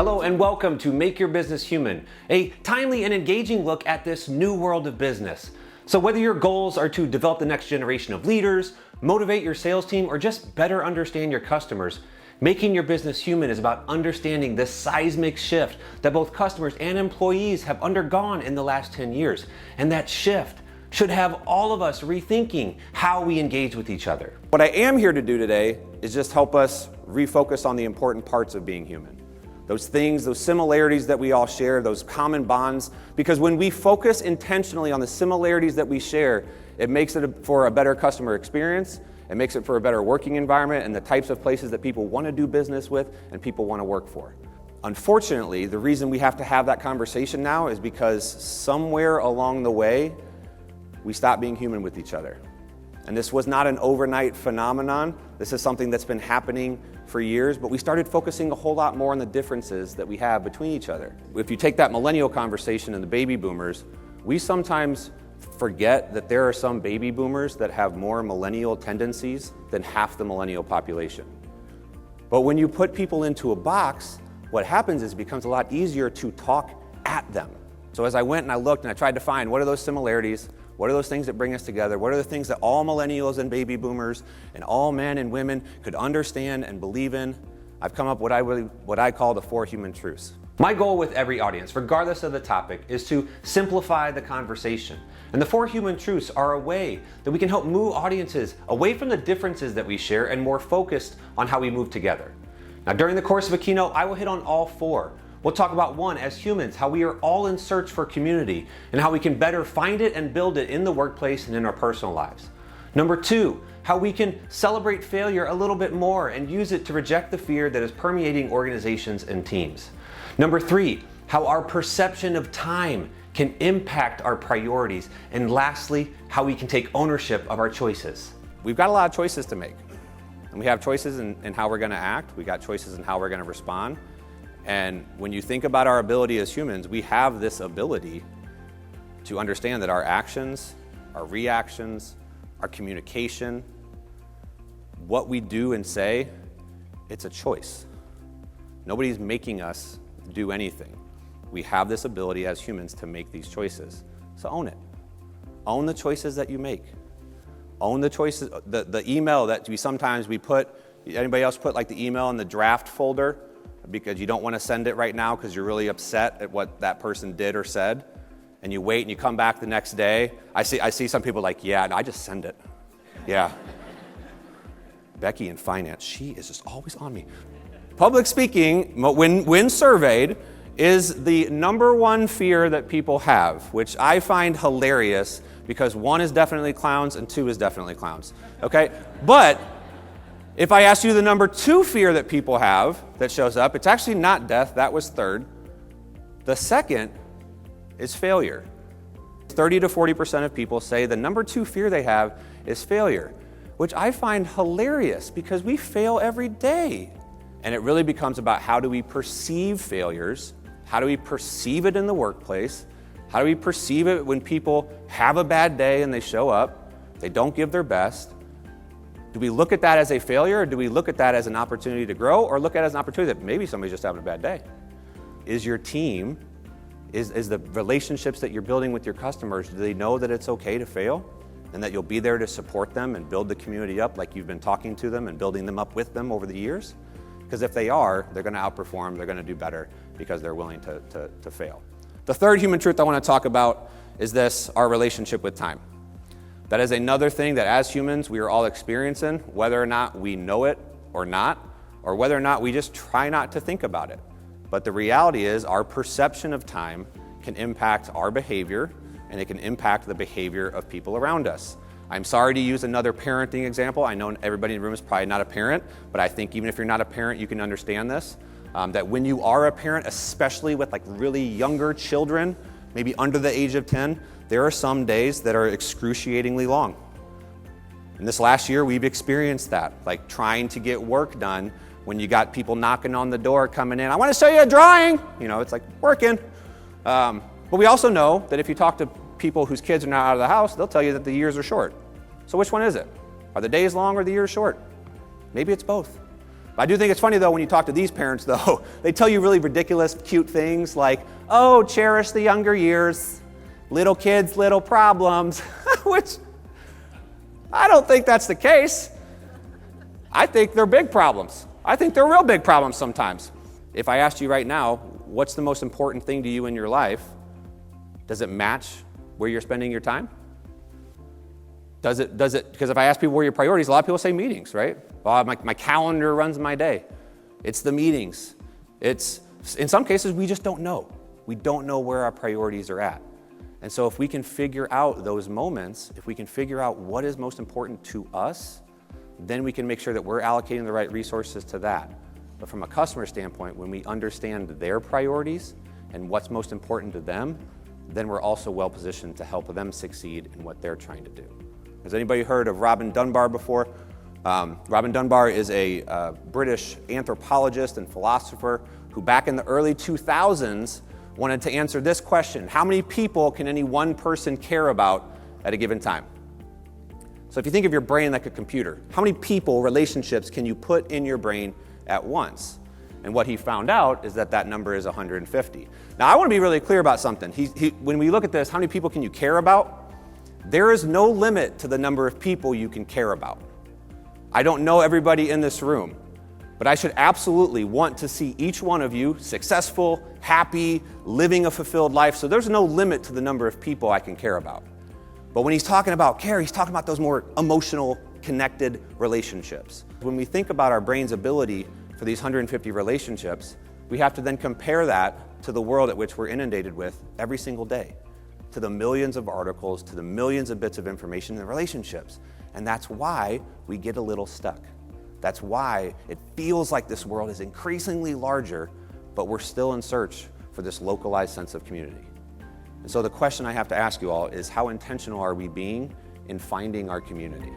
Hello and welcome to Make Your Business Human, a timely and engaging look at this new world of business. So whether your goals are to develop the next generation of leaders, motivate your sales team, or just better understand your customers, making your business human is about understanding the seismic shift that both customers and employees have undergone in the last 10 years. And that shift should have all of us rethinking how we engage with each other. What I am here to do today is just help us refocus on the important parts of being human. Those things, those similarities that we all share, those common bonds, because when we focus intentionally on the similarities that we share, it makes it for a better customer experience, it makes it for a better working environment and the types of places that people want to do business with and people want to work for. Unfortunately, the reason we have to have that conversation now is because somewhere along the way, we stopped being human with each other. And this was not an overnight phenomenon. This is something that's been happening for years, but we started focusing a whole lot more on the differences that we have between each other. If you take that millennial conversation and the baby boomers, we sometimes forget that there are some baby boomers that have more millennial tendencies than half the millennial population. But when you put people into a box, what happens is it becomes a lot easier to talk at them. So as I went and I looked and I tried to find what are those similarities, what are those things that bring us together? What are the things that all millennials and baby boomers and all men and women could understand and believe in? I've come up with what I call the 4 human truths. My goal with every audience, regardless of the topic, is to simplify the conversation. And the 4 human truths are a way that we can help move audiences away from the differences that we share and more focused on how we move together. Now, during the course of a keynote, I will hit on all 4. We'll talk about 1, as humans, how we are all in search for community and how we can better find it and build it in the workplace and in our personal lives. Number 2, how we can celebrate failure a little bit more and use it to reject the fear that is permeating organizations and teams. Number 3, how our perception of time can impact our priorities. And lastly, how we can take ownership of our choices. We've got a lot of choices to make. And we have choices in how we're going to act. We got choices in how we're going to respond. And when you think about our ability as humans, we have this ability to understand that our actions, our reactions, our communication, what we do and say, it's a choice. Nobody's making us do anything. We have this ability as humans to make these choices. So own it. Own the choices that you make. Own the choices, the email that we put, anybody else put like the email in the draft folder? Because you don't want to send it right now because you're really upset at what that person did or said, and you wait and you come back the next day. I see some people like, yeah, no, I just send it. Yeah. Becky in finance, she is just always on me. Public speaking, when surveyed, is the number 1 fear that people have, which I find hilarious because 1 is definitely clowns and 2 is definitely clowns. Okay? But if I ask you the number 2 fear that people have that shows up, it's actually not death, that was 3rd. The 2nd is failure. 30 to 40% of people say the number 2 fear they have is failure, which I find hilarious because we fail every day. And it really becomes about how do we perceive failures, how do we perceive it in the workplace, how do we perceive it when people have a bad day and they show up, they don't give their best. Do we look at that as a failure, or do we look at that as an opportunity to grow, or look at it as an opportunity that maybe somebody's just having a bad day? Is your team, is the relationships that you're building with your customers, do they know that it's okay to fail and that you'll be there to support them and build the community up like you've been talking to them and building them up with them over the years? Because if they are, they're going to outperform, they're going to do better because they're willing to fail. The 3rd human truth I want to talk about is this, our relationship with time. That is another thing that as humans we are all experiencing, whether or not we know it or not, or whether or not we just try not to think about it. But the reality is our perception of time can impact our behavior, and it can impact the behavior of people around us. I'm sorry to use another parenting example. I know everybody in the room is probably not a parent, but I think even if you're not a parent, you can understand this. That when you are a parent, especially with like really younger children, maybe under the age of 10, there are some days that are excruciatingly long. And this last year, we've experienced that, like trying to get work done when you got people knocking on the door coming in. I want to show you a drawing. It's like working. But we also know that if you talk to people whose kids are not out of the house, they'll tell you that the years are short. So which one is it? Are the days long or the years short? Maybe it's both. I do think it's funny, though, when you talk to these parents, though, they tell you really ridiculous, cute things like, oh, cherish the younger years, little kids, little problems, which I don't think that's the case. I think they're big problems. I think they're real big problems sometimes. If I asked you right now, what's the most important thing to you in your life? Does it match where you're spending your time? Does it, because if I ask people where your priorities, a lot of people say meetings, right? Well, my calendar runs my day. It's the meetings. It's, in some cases, we just don't know. We don't know where our priorities are at. And so if we can figure out those moments, if we can figure out what is most important to us, then we can make sure that we're allocating the right resources to that. But from a customer standpoint, when we understand their priorities and what's most important to them, then we're also well positioned to help them succeed in what they're trying to do. Has anybody heard of Robin Dunbar before? Robin Dunbar is a British anthropologist and philosopher who back in the early 2000s wanted to answer this question: how many people can any one person care about at a given time? So if you think of your brain like a computer, how many people, relationships can you put in your brain at once? And what he found out is that number is 150. Now I want to be really clear about something. When we look at this, how many people can you care about? There is no limit to the number of people you can care about. I don't know everybody in this room, but I should absolutely want to see each one of you successful, happy, living a fulfilled life. So there's no limit to the number of people I can care about. But when he's talking about care, he's talking about those more emotional, connected relationships. When we think about our brain's ability for these 150 relationships, we have to then compare that to the world at which we're inundated with every single day, to the millions of articles, to the millions of bits of information in relationships. And that's why we get a little stuck. That's why it feels like this world is increasingly larger, but we're still in search for this localized sense of community. And so the question I have to ask you all is, how intentional are we being in finding our community?